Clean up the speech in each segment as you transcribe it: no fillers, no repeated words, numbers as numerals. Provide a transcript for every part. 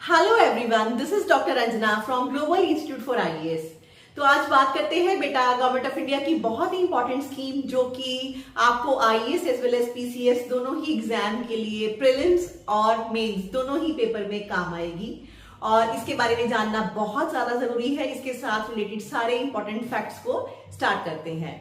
Hello everyone, this is doctor Ranjana from global institute for IAS. तो आज बात करते हैं बेटा गवर्नमेंट ऑफ इंडिया की बहुत ही इंपॉर्टेंट स्कीम जो कि आपको IAS as well as PCS दोनों ही एग्जाम के लिए प्रीलिम्स और मेंस दोनों ही पेपर में काम आएगी और इसके बारे में जानना बहुत ज्यादा जरूरी है। इसके साथ रिलेटेड सारे इंपॉर्टेंट फैक्ट्स को स्टार्ट करते हैं।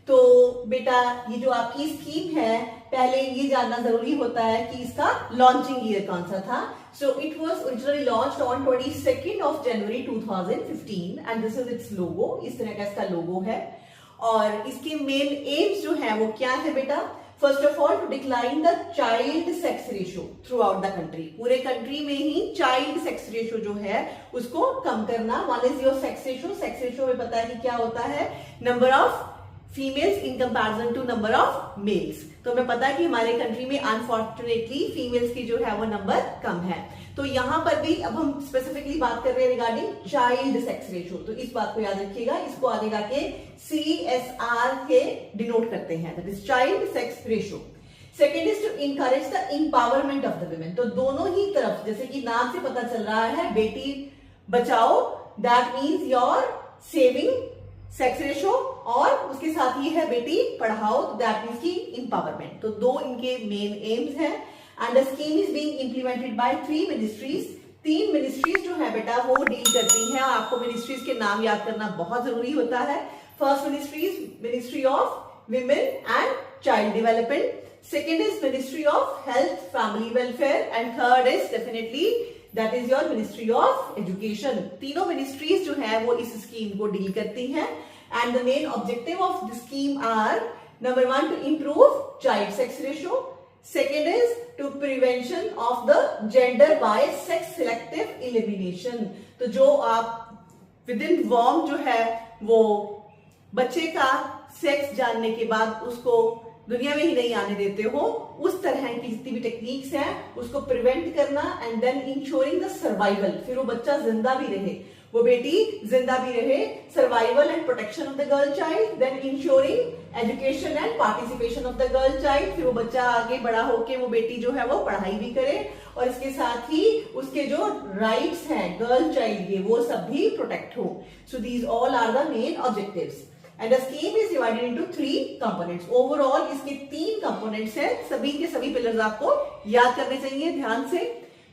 तो बेटा ये जो आपकी स्कीम है, पहले ये जानना जरूरी होता है कि इसका लॉन्चिंग ईयर कौन सा था। So it was originally launched on 22nd of January 2015 and this is its logo. इस तरह का इसका लोगो है और इसके मेन एम्स जो है वो क्या है बेटा? First of all to decline the child sex ratio throughout the country. पूरे कंट्री में ही चाइल्ड सेक्स रेशियो जो है उसको कम करना। One is your sex ratio. Sex ratio में पता है कि क्या होता है? Number of females in comparison to number of males. तो हमें पता है कि हमारे कंट्री में अनफॉर्चुनेटली फीमेल्स की जो है वो नंबर कम है। तो यहां पर भी अब हम स्पेसिफिकली बात कर रहे हैं रिगार्डिंग चाइल्ड सेक्स रेशियो। तो इस बात को याद रखिएगा, इसको आगे जाके CSR के डिनोट करते हैं, that is child sex ratio. Second is to encourage the empowerment of the women. तो दोनों ही तरफ, जैसे कि नाम से पता चल रहा है, Beti Bachao, that means your saving sex ratio, और उसके साथ ये है बेटी पढ़ाओ, दैट मीन्स की इंपावरमेंट। तो दो इनके मेन एम्स हैं and the scheme is being implemented bye 3 ministries. 3 ministries जो है बेटा वो डील करती हैं। आपको मिनिस्ट्रीज के नाम याद करना बहुत जरूरी होता है। First ministry is ministry of women and child development, second is ministry of health family welfare and third is definitely that is your ministry of education. तीनों मिनिस्ट्रीज जो है वो इस स्कीम को डील करती हैं and the main objective of the scheme are number 1 to improve child sex ratio, second is to prevention of the gender bias sex selective elimination. तो जो आप विद इन वॉर्म जो है वो बच्चे का सेक्स जानने के बाद उसको दुनिया में ही नहीं आने देते हो, उस तरह की जितनी भी टेक्निक्स हैं उसको प्रिवेंट करना and then ensuring the survival. फिर वो बच्चा जिंदा भी रहे, वो बेटी जिंदा भी रहे, survival and protection of the girl child, then ensuring education and participation of the girl child. फिर वो बच्चा आगे बड़ा होके वो बेटी जो है वो पढ़ाई भी करे और इसके साथ ही उसके जो राइट्स हैं गर्ल चाइल्ड के वो सब भी प्रोटेक्ट हो। So these all are the main objectives and the scheme is divided into 3 components. Overall इसके 3 कंपोनेंट्स हैं। सभी के सभी पिलर्स आपको याद करने चाहिए ध्यान से।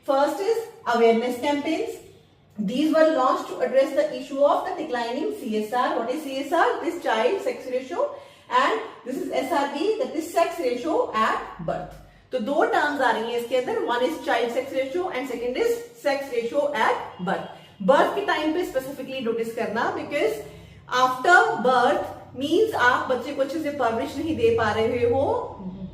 First is awareness campaigns. These were launched to address the issue of the declining CSR. What is CSR? This child sex ratio, and this is SRB, that is sex ratio at birth. तो दो terms आ रही हैं इसके अंदर, one is child sex ratio and second is sex ratio at birth. Birth के time पे specifically notice करना, because after birth means आप बच्चे को अच्छे से परवरिश नहीं दे पा रहे हो।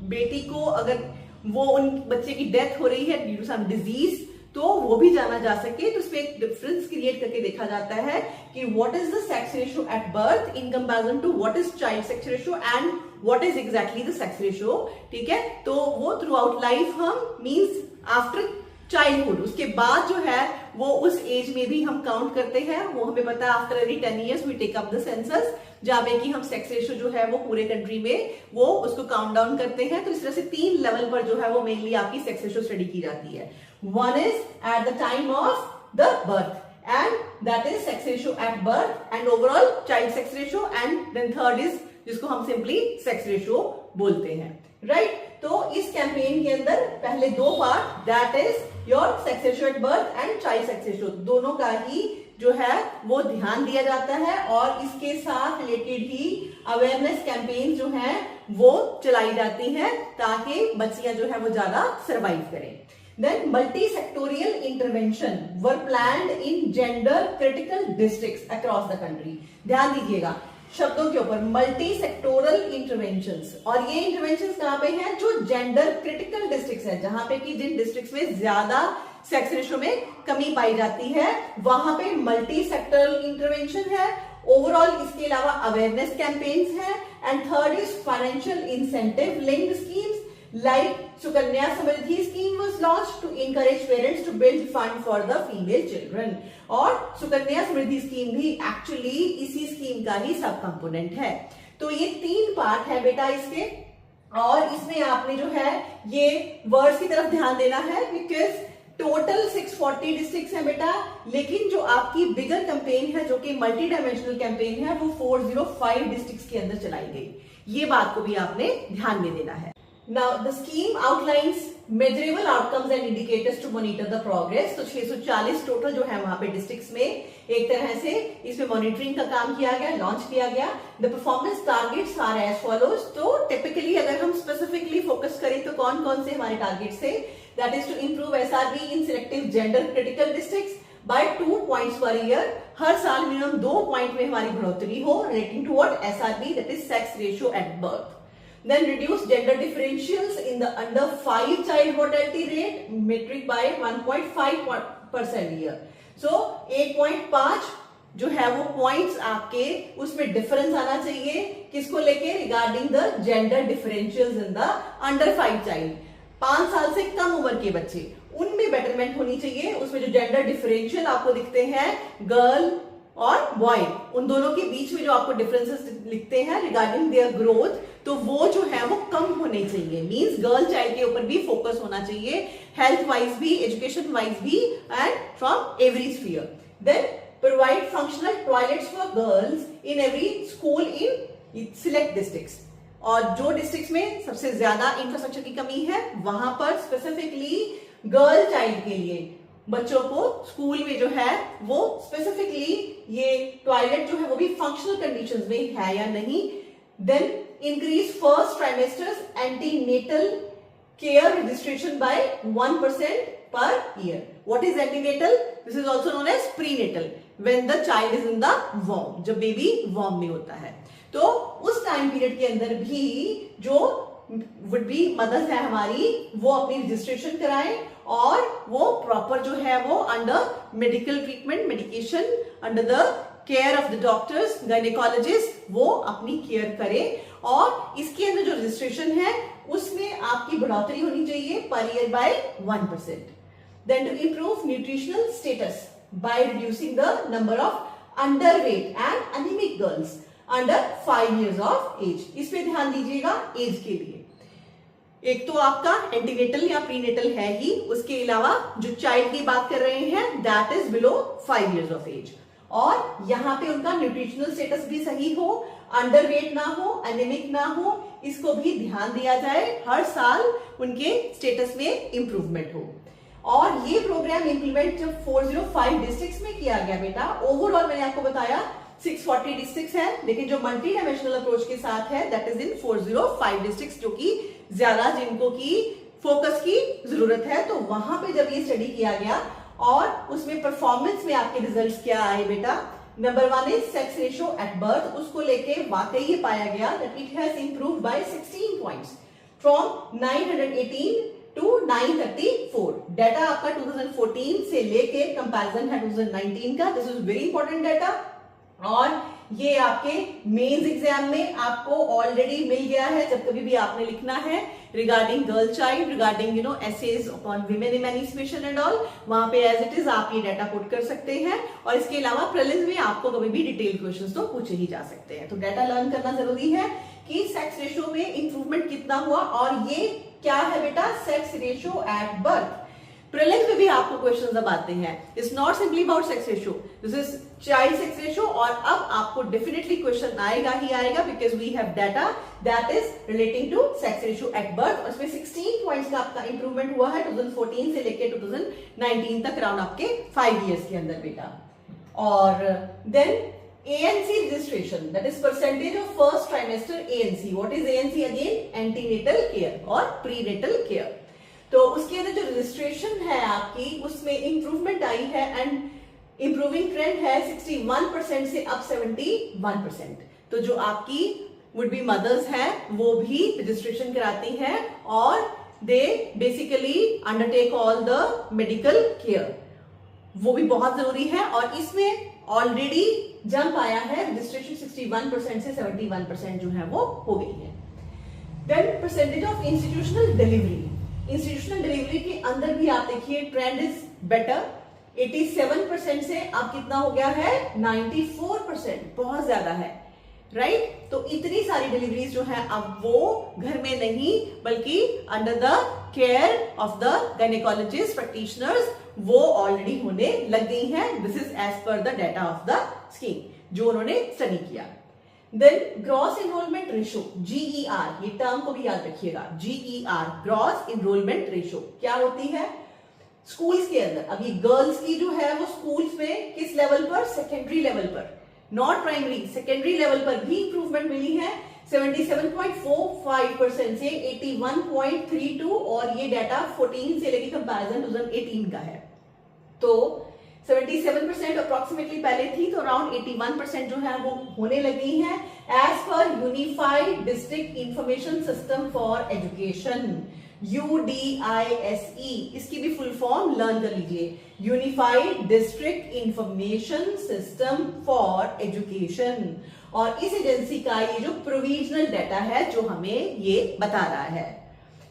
बेटी को अगर वो उन बच्चे की डेथ हो रही है ड्यू टू सम डिजीज तो वो भी जाना जा सके, तो उसमें एक डिफरेंस क्रिएट करके देखा जाता है कि what is the sex ratio at birth in comparison to what is child sex ratio and what is exactly the sex ratio. ठीक है, तो वो थ्रू आउट लाइफ हम मीन्स आफ्टर चाइल्डहुड, उसके बाद जो है वो उस एज में भी हम काउंट करते हैं। वो हमें पता है after every 10 years we take up the census, जहां पे कि हम सेक्स रेशियो जो है वो पूरे कंट्री में वो उसको काउंट डाउन करते हैं। तो इस तरह से 3 लेवल पर जो है वो मेनली आपकी सेक्स रेशियो स्टडी की जाती है। One is at the time of the birth and that is sex ratio at birth and overall child sex ratio, and then third is जिसको हम सिंपली सेक्स रेशियो बोलते हैं, right? तो इस campaign के अंदर पहले 2 part, that is your sex ratio at birth and child sex ratio, दोनों का ही जो है वो ध्यान दिया जाता है और इसके साथ रिलेटेड ही अवेयरनेस कैंपेन जो है वो चलाई जाती है ताकि बच्चियां जो है वो ज्यादा सर्वाइव करें। Then multi-sectorial intervention were planned in gender critical districts across the country. ध्यान दीजिएगा शब्दों के ऊपर, मल्टी सेक्टोरल इंटरवेंशंस, और ये इंटरवेंशंस कहां पे हैं? जो जेंडर क्रिटिकल डिस्ट्रिक्ट्स हैं, जहां पे कि जिन डिस्ट्रिक्ट्स में ज्यादा सेक्स रेशियो में कमी पाई जाती है वहां पे मल्टी सेक्टोरल इंटरवेंशन है। ओवरऑल इसके अलावा अवेयरनेस कैंपेन्स है and third is financial incentive linked schemes like Sukanya Samriddhi scheme was launched to encourage parents to build fund for the female children, और सुकन्या समृद्धि स्कीम भी एक्चुअली इसी scheme का ही सब component है। तो ये 3 पार्ट है बेटा इसके, और इसमें आपने जो है ये वर्ड्स की तरफ ध्यान देना है, बिकॉज टोटल 640 डिस्ट्रिक्ट्स हैं बेटा, लेकिन जो आपकी बिगर कैंपेन है जो कि मल्टी डायमेंशनल कैंपेन है वो 405 डिस्ट्रिक्ट्स के अंदर चलाई गई। ये बात को भी आपने ध्यान में देना है। Now the scheme outlines measurable outcomes and indicators to monitor the progress. तो 640 टोटल जो है वहां पे डिस्ट्रिक्ट्स में एक तरह से इसमें मॉनिटरिंग का काम किया गया, लॉन्च किया गया। The performance targets are as follows. तो टिपिकली अगर हम स्पेसिफिकली फोकस करें तो कौन कौन से हमारे टारगेट्स थे, that is to improve SRB in selective gender critical districts by 2 points per year. हर साल मिनिमम 2 पॉइंट में हमारी बढ़ोतरी हो relating to what SRB, that is sex ratio at birth. Then reduce gender differentials in the under 5 child mortality rate metric by 1.5% year. So 1.5 जो है वो points आपके उसमें डिफरेंस आना चाहिए किसको लेके, regarding the gender differentials in the under 5 child. 5 साल से कम उम्र के बच्चे, उनमें बेटरमेंट होनी चाहिए। उसमें जो जेंडर डिफरेंशियल आपको दिखते हैं गर्ल और बॉय, उन दोनों के बीच में जो आपको डिफरेंसेस लिखते हैं रिगार्डिंग देयर ग्रोथ, तो वो जो है वो कम होने चाहिए। मींस गर्ल चाइल्ड के ऊपर भी फोकस होना चाहिए, हेल्थ वाइज भी, एजुकेशन वाइज भी, and from every sphere. Then provide functional toilets for girls in every school in select districts. और जो डिस्ट्रिक्ट्स में सबसे ज्यादा इंफ्रास्ट्रक्चर की कमी है वहां पर स्पेसिफिकली गर्ल चाइल्ड के लिए बच्चों को स्कूल में जो है वो स्पेसिफिकली ये टॉयलेट जो है वो भी फंक्शनल कंडीशंस में है या नहीं। Then increase first trimesters antenatal care registration by 1% per year. What is antenatal? This is also known as prenatal, when the child is in the वॉर्म, जब बेबी वॉर्म में होता है। तो उस टाइम पीरियड के अंदर भी जो वुड बी मदर्स है हमारी, वो अपनी रजिस्ट्रेशन कराएं और वो प्रॉपर जो है वो under medical treatment, medication, under the care of the doctors, gynaecologist, वो अपनी केयर करें। और इसके अंदर जो रजिस्ट्रेशन है उसमें आपकी बढ़ोतरी होनी चाहिए per year by 1%। Then to improve nutritional status by reducing the number of underweight and anaemic girls under 5 years of age. इस पे ध्यान दीजिएगा एज के लिए। एक तो आपका एंटीनेटल या प्रीनेटल है ही, उसके अलावा जो चाइल्ड की बात कर रहे हैं that is below 5 years of age. और यहाँ पे उनका न्यूट्रिशनल स्टेटस भी सही हो, अंडरवेट ना हो, एनीमिक ना हो, इसको भी ध्यान दिया जाए। हर साल उनके स्टेटस में इंप्रूवमेंट हो। और ये प्रोग्राम इंप्लीमेंट जब 405 डिस्ट्रिक्ट्स में किया गया बेटा, ओवरऑल मैंने आपको बताया 640 डिस्ट्रिक्ट्स है, लेकिन जो मल्टी डायमेंशनल अप्रोच के साथ है दैट इज इन 405 डिस्ट्रिक्ट्स, जो कि ज्यादा जिनको की फोकस की जरूरत है। तो वहां पे जब ये स्टडी किया गया और उसमें परफॉर्मेंस में आपके रिजल्ट्स क्या आए बेटा, number 1 is sex ratio at birth. उसको लेके वाकई ये पाया गया that it has improved by 16 points from 918 to 934। Data आपका 2014 से लेके कंपैरिजन है 2019 का। This is very important data और ये आपके मेंस एग्जाम में आपको ऑलरेडी मिल गया है। जब कभी भी आपने लिखना है regarding girl child, regarding essays upon women emancipation and all, वहां पे एज इट इज आप ये डाटा पुट कर सकते हैं। और इसके अलावा प्रीलिम्स में आपको कभी भी डिटेल क्वेश्चंस तो पूछे ही जा सकते हैं। तो डाटा लर्न करना जरूरी है कि सेक्स रेशियो में इंप्रूवमेंट कितना हुआ। और ये क्या है बेटा, sex ratio at birth. Prelims में भी आपको क्वेश्चंस अब आते हैं, it's not simply about sex ratio, this is child sex ratio. और अब आपको डेफिनेटली क्वेश्चन आएगा ही आएगा because we have data that is relating to sex ratio at birth. और इसमें 16 पॉइंट्स का आपका इंप्रूवमेंट हुआ है 2014 से लेकर 2019 तक, अराउंड आपके 5 years के अंदर बेटा। और then ANC registration, that is percentage of first trimester ANC. What is ANC again? Antenatal care और prenatal care. तो उसके अंदर जो रजिस्ट्रेशन है आपकी उसमें इंप्रूवमेंट आई है एंड इंप्रूविंग ट्रेंड है 61% से अब 71%। तो जो आपकी वुड बी मदर्स हैं वो भी रजिस्ट्रेशन कराती हैं और they basically undertake all the medical care, वो भी बहुत जरूरी है। और इसमें ऑलरेडी जंप आया है, रजिस्ट्रेशन 61% से 71% जो है वो हो गई है। Then percentage of institutional delivery, institutional delivery के अंदर भी आप देखिए ट्रेंड इज बेटर। 87% से अब कितना हो गया है 94%, बहुत ज्यादा है राइट। तो इतनी सारी डिलीवरीज जो है अब वो घर में नहीं बल्कि under the care of the gynaecologist practitioners वो ऑलरेडी होने लग गई हैं। This is as per the data of the scheme जो उन्होंने स्टडी किया। Then gross enrolment ratio, GER, ये टर्म को भी याद रखिएगा, GER, ग्रॉस एनरोलमेंट रेशो क्या होती है स्कूल्स के अंदर। अब ये गर्ल्स की जो है वो स्कूल्स में किस लेवल पर, सेकेंडरी लेवल पर, नॉट प्राइमरी, सेकेंडरी लेवल पर भी इंप्रूवमेंट मिली है 77.45% से 81.32, और ये डाटा 14 से लेके कंपैरिजन 2018 का है। तो 77% अप्रोक्सीमेटली पहले थी, तो अराउंड 81% जो है वो होने लगी है as per unified district information system for education, UDISE, इसकी भी फुल फॉर्म लर्न कर लीजिए, unified district information system for education. और इस एजेंसी का ये जो प्रोविजनल डाटा है जो हमें ये बता रहा है।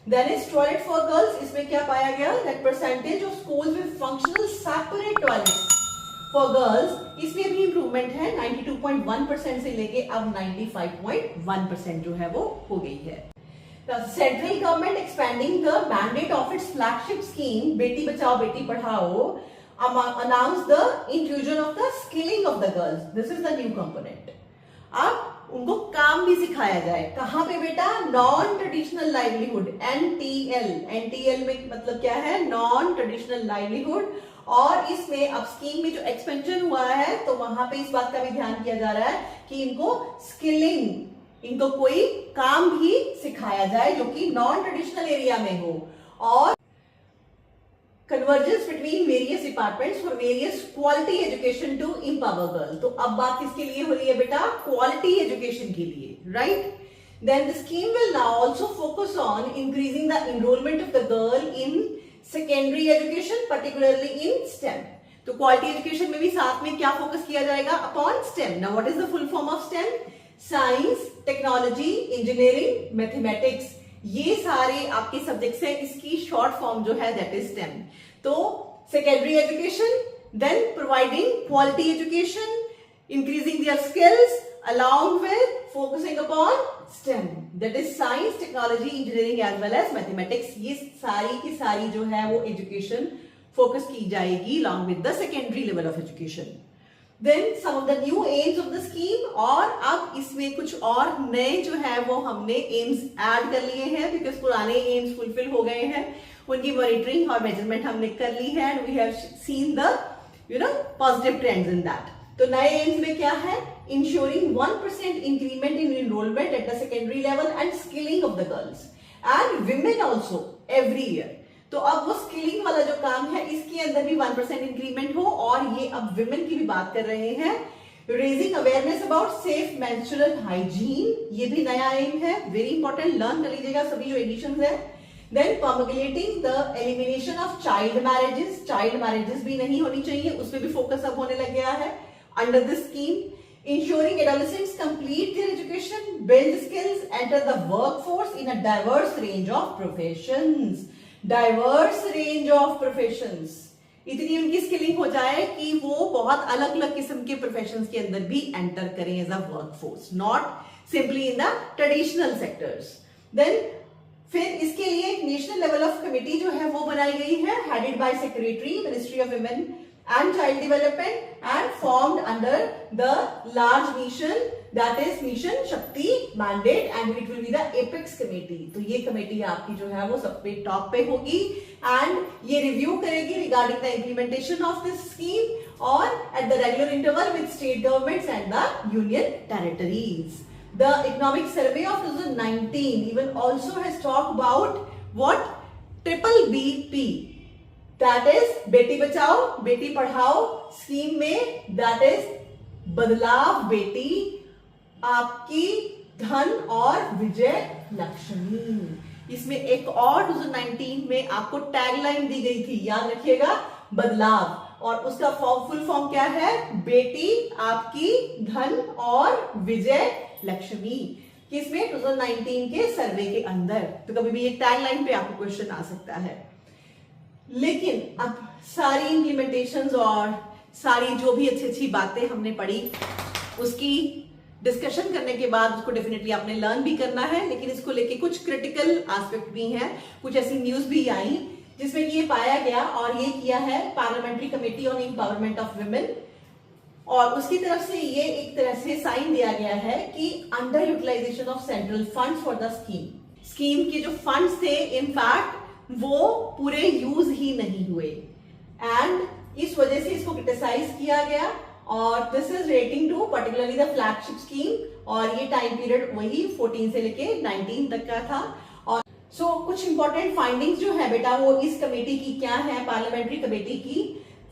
Then is toilet for girls, इसमें क्या पाया गया, that percentage of schools with functional separate toilets for girls, इसमें भी इंप्रूवमेंट है 92.1% से लेके अब 95.1% जो है वो हो गई है। The central government expanding the mandate of its flagship scheme Beti Bachao Beti Padhao announced the inclusion of the skilling of the girls. This is the new component. अब उनको काम भी सिखाया जाए, कहां पे बेटा, नॉन ट्रेडिशनल लाइवलीहुड, NTL में मतलब क्या है, नॉन ट्रेडिशनल लाइवलीहुड। और इसमें अब स्कीम में जो एक्सपेंशन हुआ है तो वहां पे इस बात का भी ध्यान किया जा रहा है कि इनको स्किलिंग, इनको कोई काम भी सिखाया जाए जो कि नॉन ट्रेडिशनल एरिया में हो, और convergence between various departments for various quality education to empower girl. तो अब बात किसके लिए हो रही है बेटा, क्वालिटी एजुकेशन के लिए, right. Then the scheme will now also focus on increasing the enrolment of the girl in secondary education, particularly in STEM. तो क्वालिटी एजुकेशन में भी साथ में क्या फोकस किया जाएगा, upon STEM. Now what is the full form of STEM, science, technology, engineering, mathematics, ये सारे आपके सब्जेक्ट्स हैं, इसकी शॉर्ट फॉर्म जो है दैट इज स्टेम। तो secondary education, then providing quality education, increasing their skills along with focusing upon STEM, that is science, technology, engineering as well as mathematics। ये सारी की सारी जो है वो एजुकेशन फोकस की जाएगी along with the secondary level of education। Then some of the new aims of the scheme, और अब इसमें कुछ और नए जो है वो हमने एम्स ऐड कर लिए हैं, बिकॉज पुराने एम्स फुलफिल हो गए हैं, उनकी मॉनिटरिंग और मेजरमेंट हमने कर ली है, and we have seen the positive trends in that. तो नए एम्स में क्या है, ensuring 1% increment in enrolment at the secondary level and skilling of the girls and women also every year. तो अब वो स्किलिंग वाला जो काम है इसके अंदर भी 1% इंक्रीमेंट हो, और ये अब विमेन की भी बात कर रहे हैं। Raising awareness about safe menstrual hygiene, ये भी नया एम है, वेरी इंपॉर्टेंट, लर्न कर लीजिएगा सभी जो एडिशंस है। Then promulgating the elimination of child marriages, child marriages भी नहीं होनी चाहिए, उसमें भी फोकस अब होने लग गया है under this scheme। Ensuring adolescents complete their education, build skills, enter the workforce in a diverse range of professions, diverse range of professions, इतनी उनकी स्किलिंग हो जाए कि वो बहुत अलग अलग किस्म के प्रोफेशंस के अंदर भी एंटर करें as a workforce, not simply in the traditional sectors. Then फिर इसके लिए एक नेशनल लेवल ऑफ कमिटी जो है वो बनाई गई है, headed by secretary, ministry of women and child development, and formed under the large mission, that is mission Shakti mandate, and it will be the apex committee। तो ये committee आपकी जो है वो सब पे टॉप पे होगी, and ये रिव्यू करेगी regarding the implementation of this scheme, और at the regular interval with state governments and the union territories। The economic survey of 2019 even also has talked about what BBP, that is Beti Bachao Beti Padhao scheme में, that is बदलाव बेटी आपकी धन और विजय लक्ष्मी। इसमें एक और 2019 में आपको टैगलाइन दी गई थी, याद रखिएगा, बदलाव, और उसका फुल फॉर्म क्या है, बेटी आपकी धन और विजय लक्ष्मी, किसमें 2019 के सर्वे के अंदर। तो कभी भी एक टैगलाइन पे आपको क्वेश्चन आ सकता है। लेकिन अब सारी इंप्लीमेंटेशंस और सारी जो भी अच्छी अच्छी बातें हमने पढ़ी उसकी डिस्कशन करने के बाद उसको डेफिनेटली आपने लर्न भी करना है, लेकिन इसको लेके कुछ क्रिटिकल एस्पेक्ट भी हैं, कुछ ऐसी न्यूज भी आई जिसमें कि ये पाया गया और ये किया है parliamentary committee on empowerment of women, और उसकी तरफ से ये एक तरह से साइन दिया गया है कि under utilisation of central funds for the scheme के जो फंड्स थे इनफैक्ट वो पूरे यूज ही नहीं हुए, एंड इस वजह से इसको क्रिटिसाइज किया गया। और this is relating to particularly the flagship scheme, और ये टाइम पीरियड वही 14 से लेके 19 तक का था। और कुछ इंपॉर्टेंट फाइंडिंग्स जो है बेटा वो इस कमेटी की क्या है, पार्लियामेंट्री कमेटी की।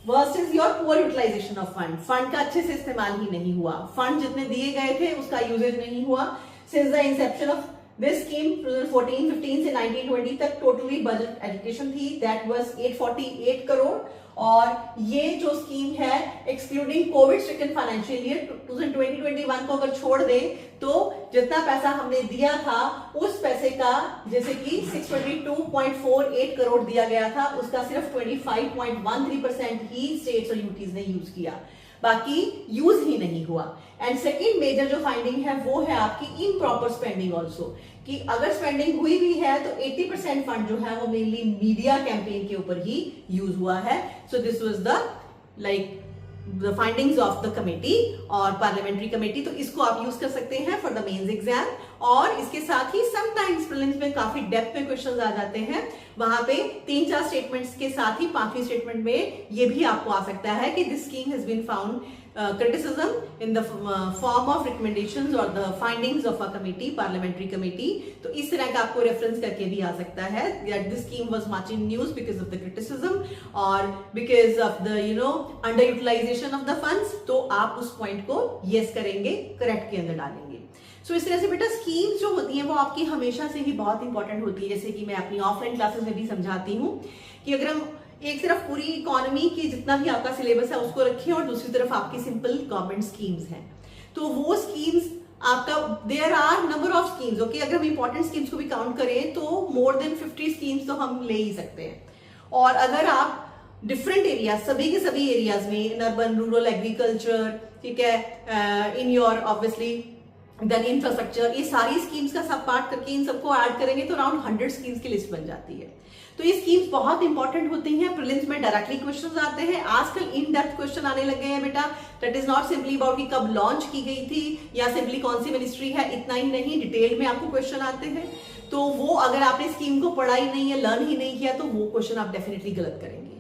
First is your poor utilisation of fund का अच्छे से इस्तेमाल ही नहीं हुआ, फंड जितने दिए गए थे उसका यूजेज नहीं हुआ। Since the Inception of this scheme 2014-15 से 19-20 तक टोटली बजट एजुकेशन थी, दैट वाज 848 करोड़। और ये जो स्कीम है excluding Covid stricken financial year 2020-21 को अगर छोड़ दे तो जितना पैसा हमने दिया था उस पैसे का, जैसे कि 622.48 करोड़ दिया गया था, उसका सिर्फ 25.13% ही स्टेट्स और यूटीज ने यूज किया, बाकी यूज ही नहीं हुआ। एंड सेकेंड मेजर जो फाइंडिंग है वो है आपकी इम्प्रॉपर स्पेंडिंग ऑल्सो, कि अगर स्पेंडिंग हुई भी है तो 80% फंड जो है वो मेनली मीडिया कैंपेन के ऊपर ही यूज हुआ है। So this was the findings of the committee और पार्लियामेंट्री कमेटी, तो इसको आप यूज कर सकते हैं फॉर द मेंस एग्जाम। और इसके साथ ही समटाइम्स प्रीलिम्स में काफी डेप्थ में क्वेश्चंस आ जाते हैं, वहां पे 3-4 स्टेटमेंट्स के साथ ही 5वीं स्टेटमेंट में ये भी आपको आ सकता है कि this scheme has been found criticism in the form of recommendations or the findings of a committee, parliamentary committee। तो इस तरह का आपको रेफरेंस करके भी आ सकता है that this scheme was much in news because of the criticism or because of the underutilization of the funds। तो आप उस पॉइंट को yes करेंगे, करेक्ट के अंदर डालेंगे। सो इस तरह से बेटा स्कीम्स जो होती हैं वो आपकी हमेशा से ही बहुत इंपॉर्टेंट होती है, जैसे कि मैं अपनी ऑफलाइन क्लासेस में भी समझाती हूँ कि अगर हम एक तरफ पूरी इकोनॉमी की जितना भी आपका सिलेबस है उसको रखें और दूसरी तरफ आपकी सिंपल गवर्नमेंट स्कीम्स हैं, तो वो स्कीम्स आपका there are number of schemes, okay. अगर हम इंपॉर्टेंट स्कीम्स को भी काउंट करें तो मोर देन 50 स्कीम्स तो हम ले ही सकते हैं। और अगर आप डिफरेंट एरिया, सभी के सभी एरियाज में, इन अर्बन, रूरल, एग्रीकल्चर, ठीक है, in your obviously then infrastructure, ये सारी स्कीम्स का सब पार्ट करके इन सबको ऐड करेंगे तो अराउंड 100 स्कीम्स की लिस्ट बन जाती है। तो ये स्कीम्स बहुत इंपॉर्टेंट होती हैं, प्रीलिम्स में डायरेक्टली क्वेश्चंस आते हैं, आजकल इन डेप्थ क्वेश्चन आने लगे हैं बेटा। That is not simply about कि कब लॉन्च की गई थी या सिंपली कौन सी मिनिस्ट्री है, इतना ही नहीं, डिटेल में आपको क्वेश्चन आते हैं। तो वो अगर आपने स्कीम को पढ़ा ही नहीं है, लर्न ही नहीं किया, तो वो क्वेश्चन आप डेफिनेटली गलत करेंगे।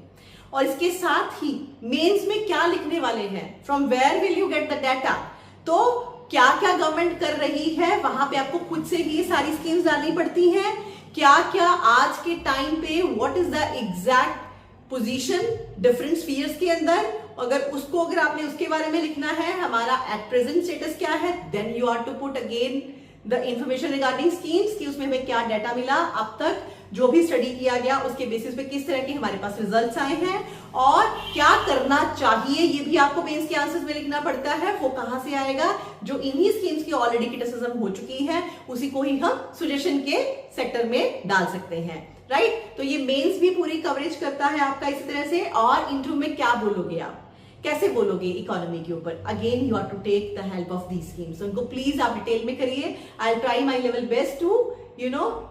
और इसके साथ ही मेंस में क्या लिखने वाले हैं, from where will you get the data, तो क्या क्या गवर्नमेंट कर रही है वहां पे आपको खुद से ही सारी स्कीम्स डालनी पड़ती हैं। क्या क्या आज के टाइम पे what is the exact position different spheres के अंदर, अगर आपने उसके बारे में लिखना है, हमारा एट प्रेजेंट स्टेटस क्या है, then you are to put again the information regarding schemes कि उसमें हमें क्या डाटा मिला, अब तक जो भी स्टडी किया गया उसके बेसिस पे किस तरह के हमारे पास रिजल्ट्स आए हैं, और क्या करना चाहिए ये भी आपको मेंस के आंसर्स में लिखना पड़ता है। वो कहां से आएगा, जो इन्हीं स्कीम्स की ऑलरेडी क्रिटिसिज्म हो चुकी है उसी को ही हम सजेशन के सेक्टर में डाल सकते हैं, राइट। तो ये मेंस भी पूरी कवरेज करता है आपका इसी तरह से। और इंटरव्यू में क्या बोलोगे आप, कैसे बोलोगे इकोनॉमी के ऊपर, again you are to take the help of these schemes. उनको प्लीज आप डिटेल में करिए। I will try my level best to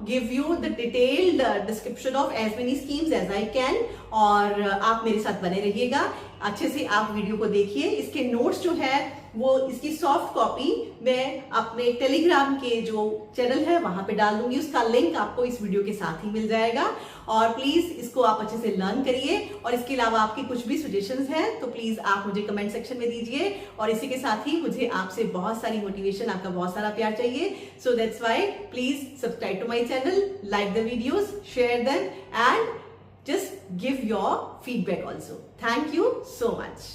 give you the detailed description of as many schemes as I can। और आप मेरे साथ बने रहिएगा, अच्छे से आप वीडियो को देखिए। इसके नोट्स जो है वो इसकी सॉफ्ट कॉपी मैं अपने टेलीग्राम के जो चैनल है वहां पे डाल दूंगी, उसका लिंक आपको इस वीडियो के साथ ही मिल जाएगा। और प्लीज इसको आप अच्छे से लर्न करिए। और इसके अलावा आपकी कुछ भी सजेशंस हैं तो प्लीज आप मुझे कमेंट सेक्शन में दीजिए। और इसी के साथ ही मुझे आपसे बहुत सारी मोटिवेशन, आपका बहुत सारा प्यार चाहिए। So that's why please subscribe to my channel, like the videos, share them and just give your feedback also. Thank you so much.